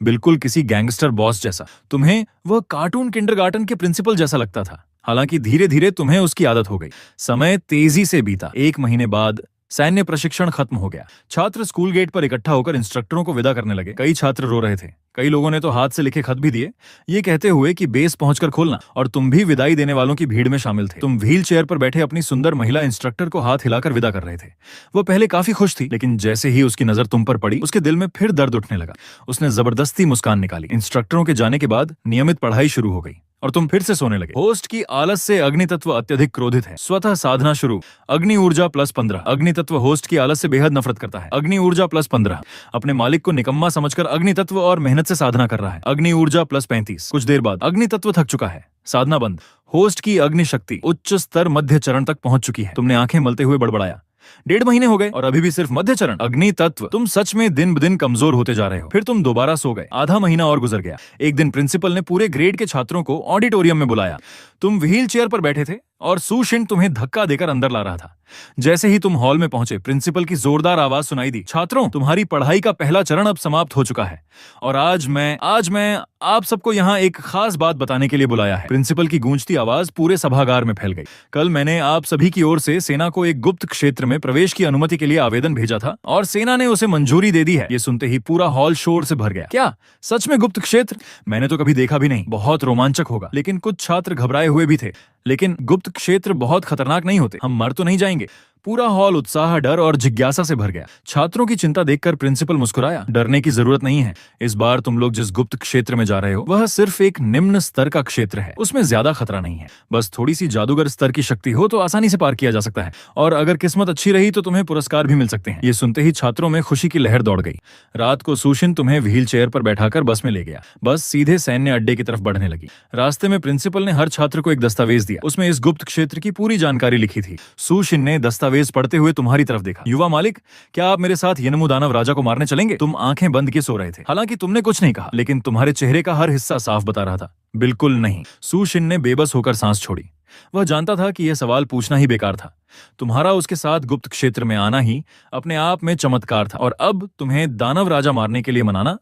S1: बिल्कुल किसी गैंगस्टर बॉस जैसा। तुम्हें वह कार्टून किंडरगार्टन के प्रिंसिपल जैसा लगता था। हालांकि धीरे धीरे तुम्हें उसकी आदत हो गई। समय तेजी से बीता। 1 महीने बाद सैन्य प्रशिक्षण खत्म हो गया। छात्र स्कूल गेट पर इकट्ठा होकर इंस्ट्रक्टरों को विदा करने लगे। कई छात्र रो रहे थे। कई लोगों ने तो हाथ से लिखे खत भी दिए, ये कहते हुए कि बेस पहुंचकर खोलना। और तुम भी विदाई देने वालों की भीड़ में शामिल थे। तुम व्हील चेयर पर बैठे अपनी सुंदर महिला इंस्ट्रक्टर को हाथ हिलाकर विदा कर रहे थे। वो पहले काफी खुश थी, लेकिन जैसे ही उसकी नजर तुम पर पड़ी, उसके दिल में फिर दर्द उठने लगा। उसने जबरदस्ती मुस्कान निकाली। इंस्ट्रक्टरों के जाने के बाद नियमित पढ़ाई शुरू हो गई और तुम फिर से सोने लगे। होस्ट की आलस से अग्नि तत्व अत्यधिक क्रोधित है। स्वतः साधना शुरू। अग्नि ऊर्जा +15। अग्नि तत्व होस्ट की आलस से बेहद नफरत करता है। अग्नि ऊर्जा +15। अपने मालिक को निकम्मा समझकर अग्नि तत्व और मेहनत से साधना कर रहा है। अग्नि ऊर्जा +35। कुछ देर बाद अग्नि तत्व थक चुका है। साधना बंद। होस्ट की अग्नि शक्ति उच्च स्तर मध्य चरण तक पहुंच चुकी है। तुमने आंखें मलते हुए बड़बड़ाया, 1.5 महीने हो गए और अभी भी सिर्फ मध्य चरण। अग्नि तत्व, तुम सच में दिन ब दिन कमजोर होते जा रहे हो। फिर तुम दोबारा सो गए। आधा महीना और गुजर गया। एक दिन प्रिंसिपल ने पूरे ग्रेड के छात्रों को ऑडिटोरियम में बुलाया। तुम व्हील चेयर पर बैठे थे और सू शिन तुम्हें धक्का देकर अंदर ला रहा था। जैसे ही तुम हॉल में पहुंचे, प्रिंसिपल की जोरदार आवाज सुनाई दी, छात्रों, तुम्हारी पढ़ाई का पहला चरण अब समाप्त हो चुका है और आज मैं आप सबको यहाँ एक खास बात बताने के लिए बुलाया है। प्रिंसिपल की गूंजती आवाज पूरे सभागार में फैल गई। कल मैंने आप सभी की ओर से सेना को एक गुप्त क्षेत्र में प्रवेश की अनुमति के लिए आवेदन भेजा था और सेना ने उसे मंजूरी दे दी है। ये सुनते ही पूरा हॉल शोर से भर गया। क्या सच में गुप्त क्षेत्र? मैंने तो कभी देखा भी नहीं। बहुत रोमांचक होगा। लेकिन कुछ छात्र घबराए हुए भी थे। लेकिन गुप्त क्षेत्र बहुत खतरनाक नहीं होते। हम मर तो नहीं जाएंगे? पूरा हॉल उत्साह, डर और जिज्ञासा से भर गया। छात्रों की चिंता देखकर प्रिंसिपल मुस्कुराया। डरने की जरूरत नहीं है। इस बार तुम लोग जिस गुप्त क्षेत्र में जा रहे हो, वह सिर्फ एक निम्न स्तर का क्षेत्र है। उसमें ज्यादा खतरा नहीं है। बस थोड़ी सी जादूगर स्तर की शक्ति हो तो आसानी से पार किया जा सकता है और अगर किस्मत अच्छी रही तो तुम्हें पुरस्कार भी मिल सकते हैं। ये सुनते ही छात्रों में खुशी की लहर दौड़ गई। रात को सूशिन तुम्हें व्हील चेयर पर बैठाकर बस में ले गया। बस सीधे सैन्य अड्डे की तरफ बढ़ने लगी। रास्ते में प्रिंसिपल ने हर छात्र को एक दस्तावेज दिया। उसमें इस गुप्त क्षेत्र की पूरी जानकारी लिखी थी। सूशिन ने दस्तावेज पढ़ते हुए तुम्हारी तरफ देखा। युवा मालिक, क्या आप मेरे साथ यनमु दानव राजा को मारने चलेंगे? तुम आंखें बंद किए सो रहे थे। हालांकि तुमने कुछ नहीं कहा, लेकिन तुम्हारे चेहरे का हर हिस्सा साफ बता रहा था, बिल्कुल नहीं। सूशिन ने बेबस होकर सांस छोड़ी। वह जानता था कि यह सवाल पूछना ही बेकार था। तुम्हारा उसके साथ गुप्त क्षेत्र में आना ही अपने आप में चमत्कार था और अब तुम्हें दानव राजा मारने के लिए मनाना,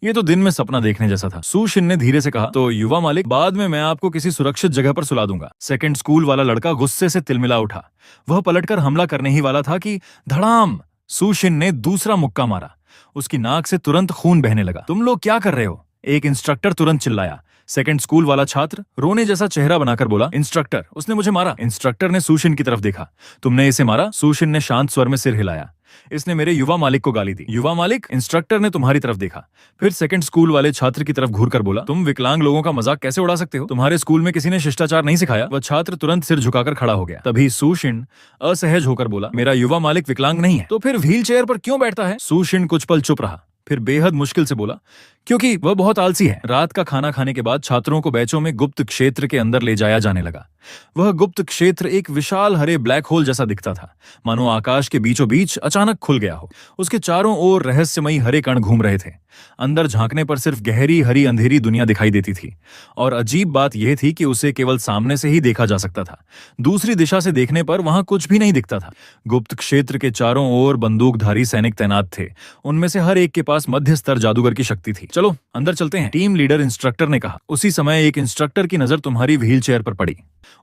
S1: ये तो दिन में सपना देखने जैसा था। सूशिन ने धीरे से कहा, तो युवा मालिक, बाद में मैं आपको किसी सुरक्षित जगह पर सुला दूंगा। सेकंड स्कूल वाला लड़का गुस्से से तिलमिला उठा। वह पलटकर हमला करने ही वाला था कि धड़ाम, सूशिन ने दूसरा मुक्का मारा। उसकी नाक से तुरंत खून बहने लगा। तुम लोग क्या कर रहे हो? एक इंस्ट्रक्टर तुरंत चिल्लाया। सेकंड स्कूल वाला छात्र रोने जैसा चेहरा बनाकर बोला, इंस्ट्रक्टर, उसने मुझे मारा। इंस्ट्रक्टर ने सूशिन की तरफ देखा। तुमने इसे मारा? सूशिन ने शांत स्वर में सिर हिलाया। इसने मेरे युवा मालिक को गाली दी। युवा मालिक? इंस्ट्रक्टर ने तुम्हारी तरफ देखा, फिर सेकंड स्कूल वाले छात्र की तरफ घूरकर बोला, तुम विकलांग लोगों का मजाक कैसे उड़ा सकते हो? तुम्हारे स्कूल में किसी ने शिष्टाचार नहीं सिखाया? वह छात्र तुरंत सिर झुकाकर खड़ा हो गया। तभी सुशिन असहज होकर बोला, मेरा युवा मालिक विकलांग नहीं है। तो फिर व्हील चेयर पर क्यों बैठता है? सुशिन कुछ पल चुप रहा, फिर बेहद मुश्किल से बोला, क्योंकि वह बहुत आलसी है। रात का खाना खाने के बाद छात्रों को बैचों में गुप्त क्षेत्र के अंदर ले जाया जाने लगा। वह गुप्त क्षेत्र एक विशाल हरे ब्लैक होल जैसा दिखता था, मानो आकाश के बीचों बीच अचानक खुल गया हो। उसके चारों ओर रहस्यमयी हरे कण घूम रहे थे। अंदर झांकने पर सिर्फ गहरी हरी अंधेरी दुनिया दिखाई देती थी, और अजीब बात यह थी कि उसे केवल सामने से ही देखा जा सकता था। दूसरी दिशा से देखने पर वहां कुछ भी नहीं दिखता था। गुप्त क्षेत्र के चारों ओर बंदूकधारी सैनिक तैनात थे। उनमें से हर एक के पास मध्य स्तर जादूगर की शक्ति थी। चलो अंदर चलते हैं, टीम लीडर इंस्ट्रक्टर ने कहा। उसी समय एक इंस्ट्रक्टर की नजर तुम्हारी व्हील चेयर पर पड़ी।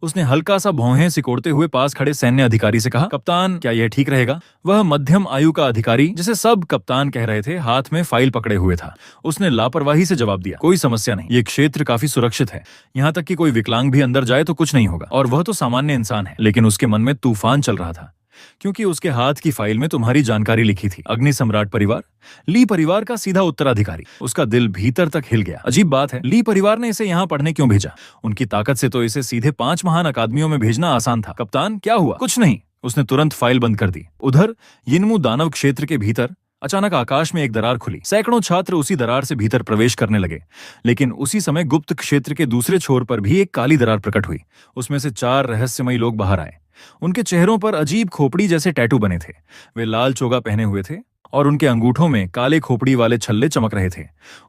S1: उसने हल्का सा भौहें सिकोड़ते हुए पास खड़े सैन्य अधिकारी से कहा, कप्तान क्या यह ठीक रहेगा? वह मध्यम आयु का अधिकारी, जिसे सब कप्तान कह रहे थे, हाथ में फाइल पकड़े हुए था। उसने लापरवाही से जवाब दिया, कोई समस्या नहीं, ये क्षेत्र काफी सुरक्षित है। यहाँ तक कि कोई विकलांग भी अंदर जाए तो कुछ नहीं होगा। और वह तो सामान्य इंसान है। लेकिन उसके मन में तूफान चल रहा था, क्योंकि उसके हाथ की फाइल में तुम्हारी जानकारी लिखी थी, अग्नि सम्राट परिवार, ली परिवार का सीधा उत्तराधिकारी। उसका दिल भीतर तक हिल गया। अजीब बात है, ली परिवार ने इसे यहाँ पढ़ने क्यों भेजा? उनकी ताकत से तो इसे सीधे 5 महान अकादमियों में भेजना आसान था। कप्तान क्या हुआ? कुछ नहीं। उसने तुरंत फाइल बंद कर दी। उधर यिनमू दानव क्षेत्र के भीतर अचानक आकाश में एक दरार खुली। सैकड़ों छात्र उसी दरार से भीतर प्रवेश करने लगे। लेकिन उसी समय गुप्त क्षेत्र के दूसरे छोर पर भी एक काली दरार प्रकट हुई। उसमें से 4 रहस्यमयी लोग बाहर आए। उनके चेहरों पर अजीब खोपड़ी जैसे टैटू बने थे। वे लाल चोगा पहने हुए थे और उनके अंगूठों में काले खोपड़ी वाले छल्ले चमक रहे थे।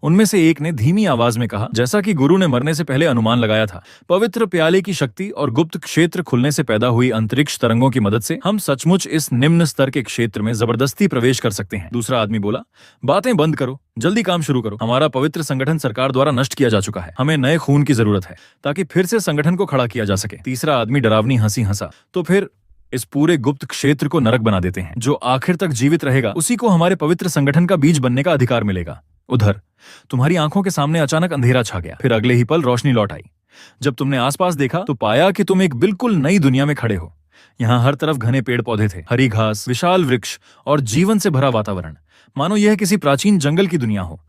S1: उनमें से एक ने धीमी आवाज में कहा, जैसा कि गुरु ने मरने से पहले अनुमान लगाया था, पवित्र प्याले की शक्ति और गुप्त क्षेत्र खुलने से पैदा हुई अंतरिक्ष तरंगों की मदद से हम सचमुच इस निम्न स्तर के क्षेत्र में जबरदस्ती प्रवेश कर सकते हैं। दूसरा आदमी बोला, बातें बंद करो, जल्दी काम शुरू करो। हमारा पवित्र संगठन सरकार द्वारा नष्ट किया जा चुका है। हमें नए खून की जरूरत है ताकि फिर से संगठन को खड़ा किया जा सके। तीसरा आदमी डरावनी हंसी हंसा, तो फिर इस पूरे गुप्त क्षेत्र को नरक बना देते हैं। जो आखिर तक जीवित रहेगा उसी को हमारे पवित्र संगठन का बीज बनने का अधिकार मिलेगा। उधर तुम्हारी आंखों के सामने अचानक अंधेरा छा गया। फिर अगले ही पल रोशनी लौट आई। जब तुमने आसपास देखा तो पाया कि तुम एक बिल्कुल नई दुनिया में खड़े हो। यहाँ हर तरफ घने पेड़ पौधे थे, हरी घास, विशाल वृक्ष और जीवन से भरा वातावरण, मानो यह किसी प्राचीन जंगल की दुनिया हो।